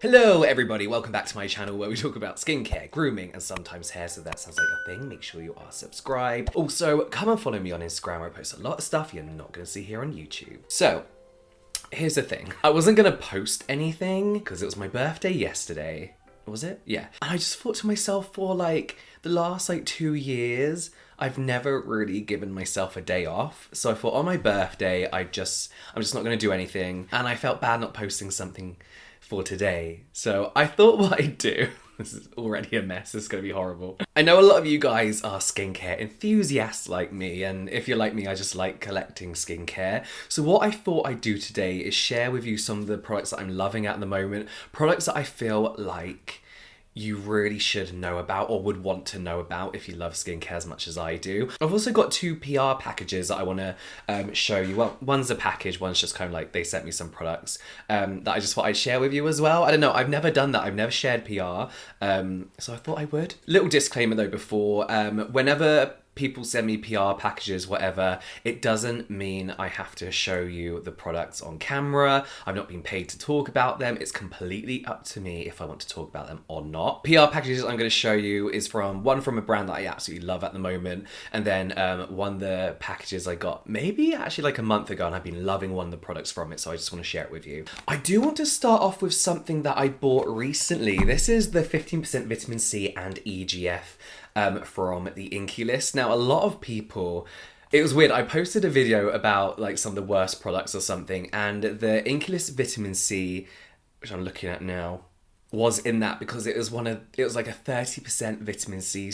Hello everybody, welcome back to my channel where we talk about skincare, grooming, and sometimes hair, so that sounds like your thing. Make sure you are subscribed. Also, come and follow me on Instagram where I post a lot of stuff you're not going to see here on YouTube. So, here's the thing. I wasn't going to post anything because it was my birthday yesterday. Was it? Yeah. And I just thought to myself, for like the last 2 years, I've never really given myself a day off. So I thought on my birthday, I'm just not going to do anything. And I felt bad not posting something for today. So I thought what I'd do, this is already a mess, this is going to be horrible. I know a lot of you guys are skincare enthusiasts like me, and if you're like me, I just like collecting skincare. So what I thought I'd do today is share with you some of the products that I'm loving at the moment, products that I feel like you really should know about or would want to know about if you love skincare as much as I do. I've also got 2 PR packages that I want to show you. Well, one's a package, one's just kind of like they sent me some products that I just thought I'd share with you as well. I don't know, I've never done that. I've never shared PR, so I thought I would. Little disclaimer though before, whenever people send me PR packages, whatever, it doesn't mean I have to show you the products on camera. I've not been paid to talk about them. It's completely up to me if I want to talk about them or not. PR packages I'm going to show you is from a brand that I absolutely love at the moment, and then one of the packages I got maybe actually like a month ago, and I've been loving one of the products from it, so I just want to share it with you. I do want to start off with something that I bought recently. This is the 15% vitamin C and EGF from the Inky List. Now, a lot of people, it was weird, I posted a video about like some of the worst products or something, and the Inky List vitamin C, which I'm looking at now, was in that because it was like a 30% vitamin C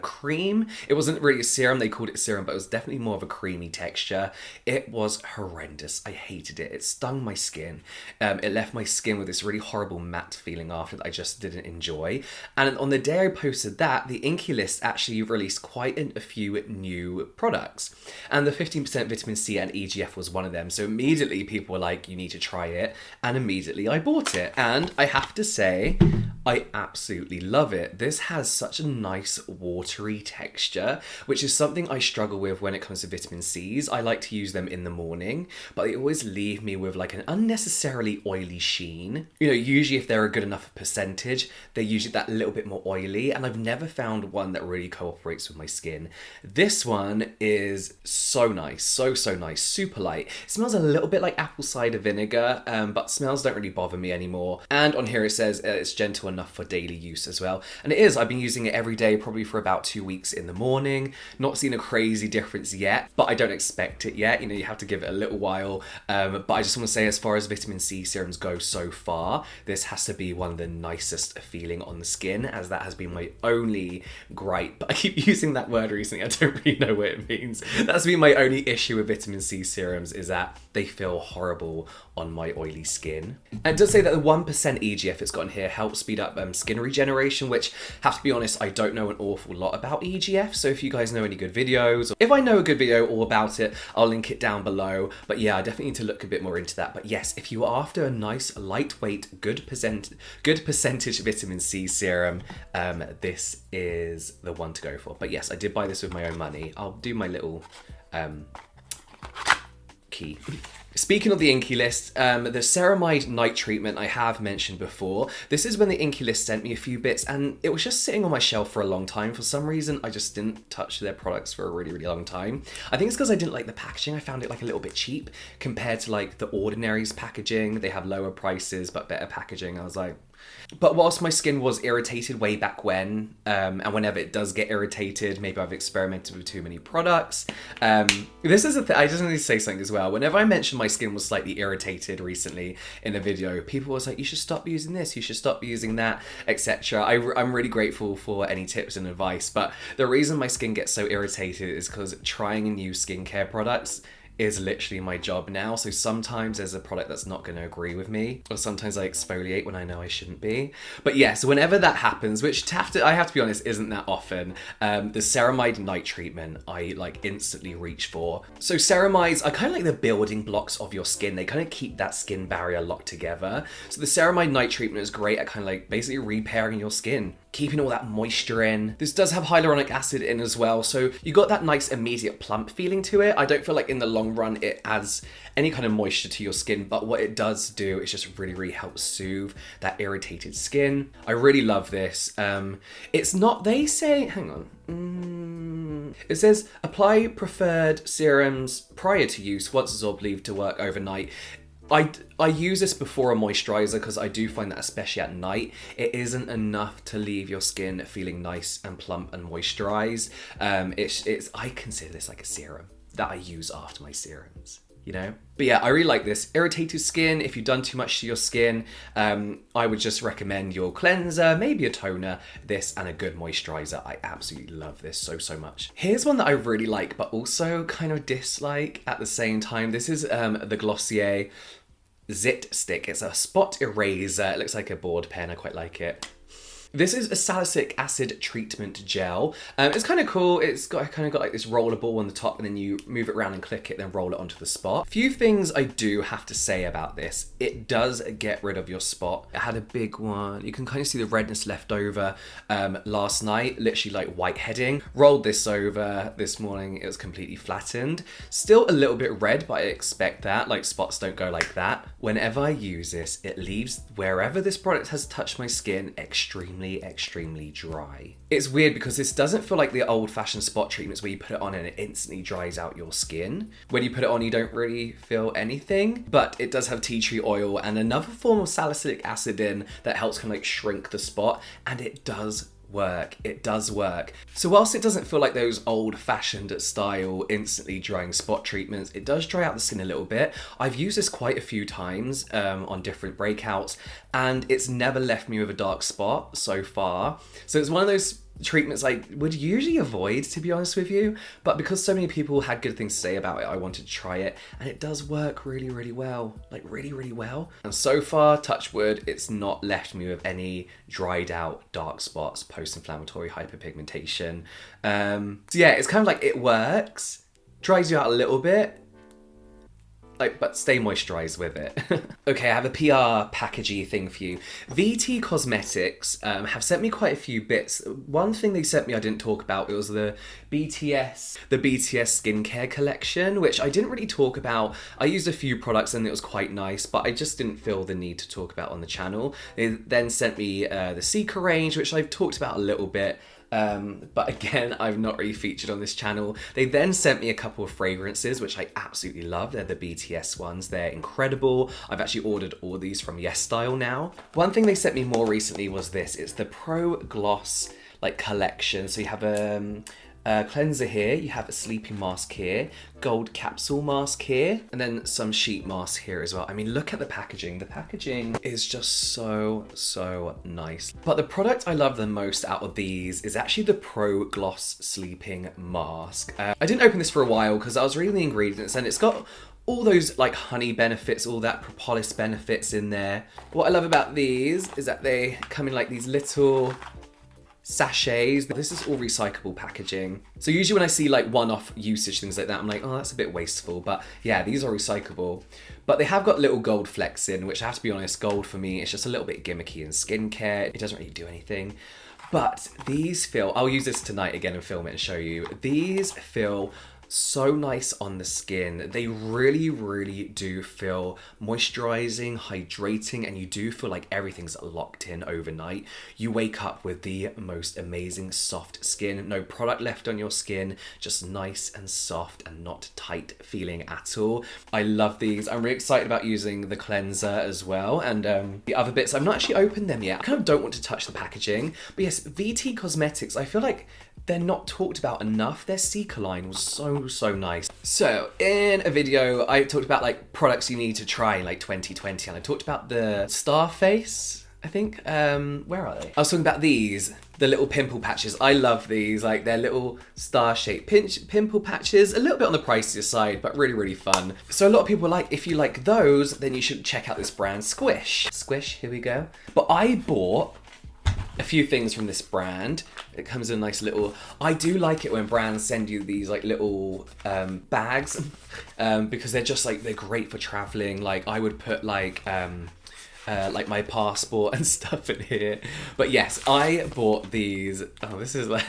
cream. It wasn't really a serum, they called it serum, but it was definitely more of a creamy texture. It was horrendous. I hated it. It stung my skin. It left my skin with this really horrible matte feeling after that I just didn't enjoy. And on the day I posted that, the Inky List actually released quite a few new products. And the 15% vitamin C and EGF was one of them. So immediately people were like, you need to try it. And immediately I bought it. And I have to say, I absolutely love it. This has such a nice watery texture, which is something I struggle with when it comes to vitamin C's. I like to use them in the morning, but they always leave me with like an unnecessarily oily sheen. You know, usually if they're a good enough percentage, they're usually that little bit more oily, and I've never found one that really cooperates with my skin. This one is so nice, so nice, super light. It smells a little bit like apple cider vinegar, but smells don't really bother me anymore. And on here it says it's gentle enough for daily use as well. And it is. I've been using it every day, probably for about 2 weeks in the morning. Not seen a crazy difference yet, but I don't expect it yet. You know, you have to give it a little while. But I just want to say, as far as vitamin C serums go so far, this has to be one of the nicest feeling on the skin, as that has been my only gripe. I keep using that word recently. I don't really know what it means. That's been my only issue with vitamin C serums, is that they feel horrible on my oily skin. And it does say that the 1% EGF it's got in here helps speed up skin regeneration, which, have to be honest, I don't know an awful lot about EGF, so if you guys know any good videos, or if I know a good video all about it, I'll link it down below. But yeah, I definitely need to look a bit more into that. But yes, if you are after a nice, lightweight, good percentage vitamin C serum, this is the one to go for. But yes, I did buy this with my own money. I'll do my little key. Speaking of the Inky List, the Ceramide night treatment I have mentioned before. This is when the Inky List sent me a few bits, and it was just sitting on my shelf for a long time. For some reason, I just didn't touch their products for a really long time. I think it's because I didn't like the packaging. I found it like a little bit cheap compared to like the Ordinary's packaging. They have lower prices but better packaging. I was like, but whilst my skin was irritated way back when, and whenever it does get irritated, maybe I've experimented with too many products. This is a thing, I just need to say something as well. Whenever I mentioned my skin was slightly irritated recently in a video, people was like, you should stop using this, you should stop using that, etc. I'm really grateful for any tips and advice, but the reason my skin gets so irritated is because trying new skincare products is literally my job now. So sometimes there's a product that's not going to agree with me, or sometimes I exfoliate when I know I shouldn't be. But yes, whenever that happens, which I have to be honest, isn't that often, the Ceramide night treatment I like instantly reach for. So ceramides are kind of like the building blocks of your skin. They kind of keep that skin barrier locked together. So the Ceramide night treatment is great at kind of like basically repairing your skin, keeping all that moisture in. This does have hyaluronic acid in as well, so you got that nice immediate plump feeling to it. I don't feel like in the long run it adds any kind of moisture to your skin, but what it does do is just really help soothe that irritated skin. I really love this. It's not, they say, hang on. It says apply preferred serums prior to use, once absorbed, leave to work overnight. I use this before a moisturizer because I do find that especially at night, it isn't enough to leave your skin feeling nice and plump and moisturized. I consider this like a serum that I use after my serums, you know? But yeah, I really like this. Irritated skin, if you've done too much to your skin, I would just recommend your cleanser, maybe a toner, this and a good moisturizer. I absolutely love this so much. Here's one that I really like, but also kind of dislike at the same time. This is the Glossier Zit Stick. It's a spot eraser. It looks like a board pen. I quite like it. This is a salicylic acid treatment gel. It's kind of cool. It's got like this roller ball on the top, and then you move it around and click it, then roll it onto the spot. Few things I do have to say about this. It does get rid of your spot. It had a big one. You can kind of see the redness left over last night, literally like whiteheading. Rolled this over this morning. It was completely flattened. Still a little bit red, but I expect that. Like, spots don't go like that. Whenever I use this, it leaves wherever this product has touched my skin extremely dry. It's weird because this doesn't feel like the old-fashioned spot treatments where you put it on and it instantly dries out your skin. When you put it on, you don't really feel anything, but it does have tea tree oil and another form of salicylic acid in that helps kind of like shrink the spot, and it does work. It does work. So whilst it doesn't feel like those old-fashioned style instantly drying spot treatments, it does dry out the skin a little bit. I've used this quite a few times on different breakouts, and it's never left me with a dark spot so far. So it's one of those treatments I would usually avoid, to be honest with you, but because so many people had good things to say about it, I wanted to try it, and it does work really well, like really well. And so far, touch wood, it's not left me with any dried out dark spots, post-inflammatory hyperpigmentation. So yeah, it's kind of like it works, dries you out a little bit, but stay moisturized with it. Okay, I have a PR packagey thing for you. VT Cosmetics have sent me quite a few bits. One thing they sent me I didn't talk about, it was the BTS skincare collection, which I didn't really talk about. I used a few products and it was quite nice, but I just didn't feel the need to talk about on the channel. They then sent me the Seeker range, which I've talked about a little bit. But again, I've not really featured on this channel. They then sent me a couple of fragrances, which I absolutely love. They're the BTS ones. They're incredible. I've actually ordered all these from Yesstyle now. One thing they sent me more recently was this. It's the PROGLOSS collection. So you have a cleanser here, you have a sleeping mask here, gold capsule mask here, and then some sheet masks here as well. I mean, look at the packaging. The packaging is just so nice. But the product I love the most out of these is actually the PROGLOSS sleeping mask. I didn't open this for a while because I was reading the ingredients, and it's got all those like honey benefits, all that propolis benefits in there. What I love about these is that they come in like these little sachets. This is all recyclable packaging. So usually when I see like one-off usage, things like that, I'm like, oh, that's a bit wasteful. But yeah, these are recyclable. But they have got little gold flecks in, which I have to be honest, gold for me, it's just a little bit gimmicky in skincare. It doesn't really do anything. But these feel, I'll use this tonight again and film it and show you. These feel so nice on the skin. They really do feel moisturizing, hydrating, and you do feel like everything's locked in overnight. You wake up with the most amazing soft skin, no product left on your skin, just nice and soft and not tight feeling at all. I love these. I'm really excited about using the cleanser as well, and the other bits, I've not actually opened them yet. I kind of don't want to touch the packaging, but yes, VT Cosmetics, I feel like they're not talked about enough. Their Seeker line was so nice. So in a video, I talked about like products you need to try in like 2020, and I talked about the Starface, I think. Where are they? I was talking about these, the little pimple patches. I love these, like they're little star-shaped pimple patches, a little bit on the pricier side, but really fun. So a lot of people like, if you like those, then you should check out this brand, Squish. Squish, here we go. But I bought a few things from this brand. It comes in a nice little, I do like it when brands send you these like little bags because they're just like, they're great for traveling. Like I would put like like my passport and stuff in here. But yes, I bought these. Oh, this is like...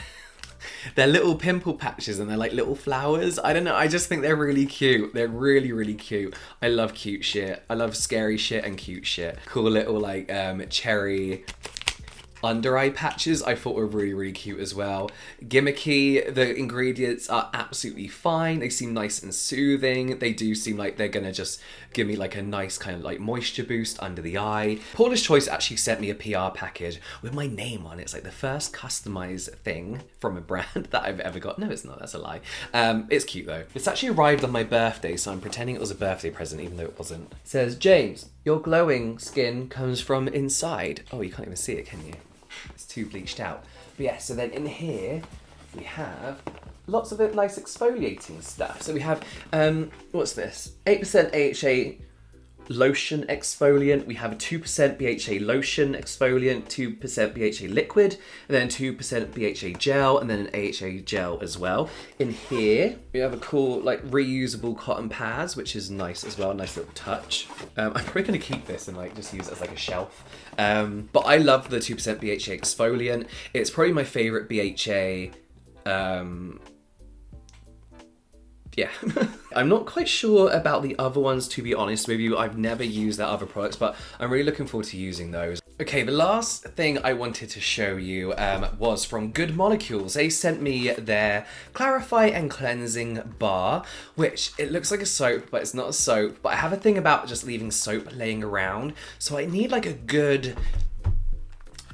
They're little pimple patches and they're like little flowers. I don't know, I just think they're really cute. They're really, really cute. I love cute shit. I love scary shit and cute shit. Cool little like cherry under eye patches I thought were really, really cute as well. Gimmicky, the ingredients are absolutely fine. They seem nice and soothing. They do seem like they're gonna just give me like a nice kind of like moisture boost under the eye. Paula's Choice actually sent me a PR package with my name on it. It's like the first customized thing from a brand that I've ever got. No, it's not, that's a lie. It's cute though. It's actually arrived on my birthday, so I'm pretending it was a birthday present even though it wasn't. It says, James, your glowing skin comes from inside. Oh, you can't even see it, can you? It's too bleached out. But yeah, so then in here we have lots of nice exfoliating stuff. So we have, what's this? 8% AHA lotion exfoliant. We have a 2% BHA lotion exfoliant, 2% BHA liquid, and then 2% BHA gel, and then an AHA gel as well. In here, we have a cool like reusable cotton pads, which is nice as well, nice little touch. I'm probably gonna keep this and like just use it as like a shelf. But I love the 2% BHA exfoliant. It's probably my favorite BHA, yeah. I'm not quite sure about the other ones, to be honest with you. I've never used their other products, but I'm really looking forward to using those. Okay, the last thing I wanted to show you was from Good Molecules. They sent me their Clarify and Cleansing Bar, which it looks like a soap, but it's not a soap. But I have a thing about just leaving soap laying around. So I need like a good,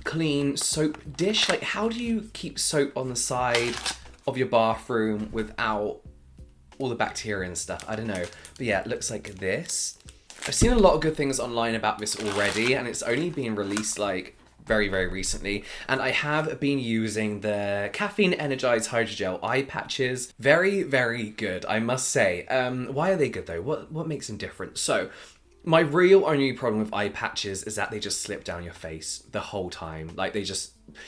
clean soap dish. Like, how do you keep soap on the side of your bathroom without all the bacteria and stuff? I don't know. But yeah, it looks like this. I've seen a lot of good things online about this already, and it's only been released like very, very recently. And I have been using the Caffeine Energized Hydrogel eye patches. Very, very good, I must say. Why are they good though? What makes them different? So, my real only problem with eye patches is that they just slip down your face the whole time. Like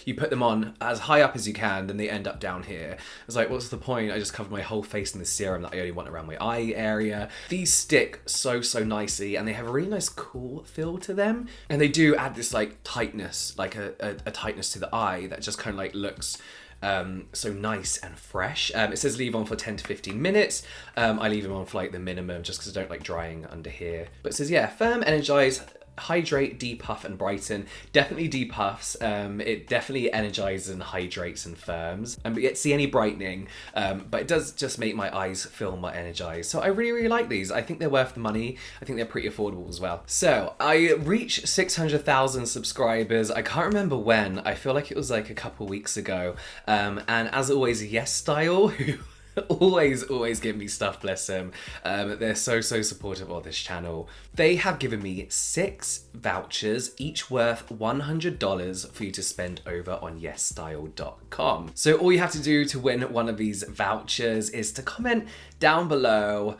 you put them on as high up as you can, then they end up down here. It's like, what's the point? I just covered my whole face in the serum that I only want around my eye area. These stick so nicely, and they have a really nice cool feel to them. And they do add this like tightness, like a tightness to the eye that just kind of like looks so nice and fresh. It says leave on for 10 to 15 minutes. I leave them on for like the minimum just because I don't like drying under here. But it says, yeah, firm, energize, hydrate, depuff, and brighten. Definitely depuffs. It definitely energizes and hydrates and firms. But yet see any brightening. But it does just make my eyes feel more energized. So I really, really like these. I think they're worth the money. I think they're pretty affordable as well. So I reached 600,000 subscribers. I can't remember when. I feel like it was like a couple weeks ago. And as always, Yesstyle, who always give me stuff, bless them. They're so supportive of this channel. They have given me 6 vouchers, each worth $100 for you to spend over on yesstyle.com. So all you have to do to win one of these vouchers is to comment down below.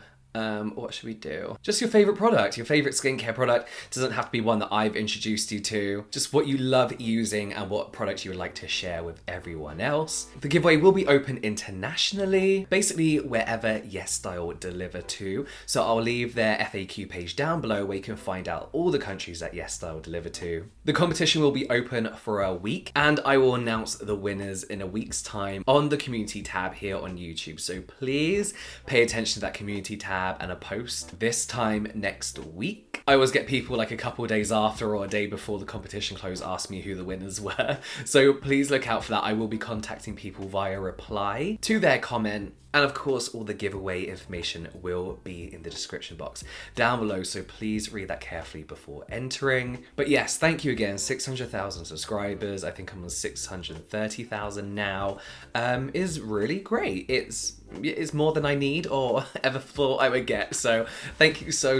What should we do? Just your favorite product, your favorite skincare product. It doesn't have to be one that I've introduced you to. Just what you love using and what products you would like to share with everyone else. The giveaway will be open internationally, basically wherever Yesstyle deliver to. So I'll leave their FAQ page down below where you can find out all the countries that Yesstyle deliver to. The competition will be open for a week, and I will announce the winners in a week's time on the community tab here on YouTube. So please pay attention to that community tab and a post this time next week. I always get people like a couple of days after or a day before the competition close ask me who the winners were. So please look out for that. I will be contacting people via reply to their comment. And of course, all the giveaway information will be in the description box down below, so please read that carefully before entering. But yes, thank you again, 600,000 subscribers. I think I'm on 630,000 now. Is really great. It's more than I need or ever thought I would get. So thank you so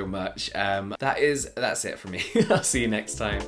much. That's it for me. I'll see you next time.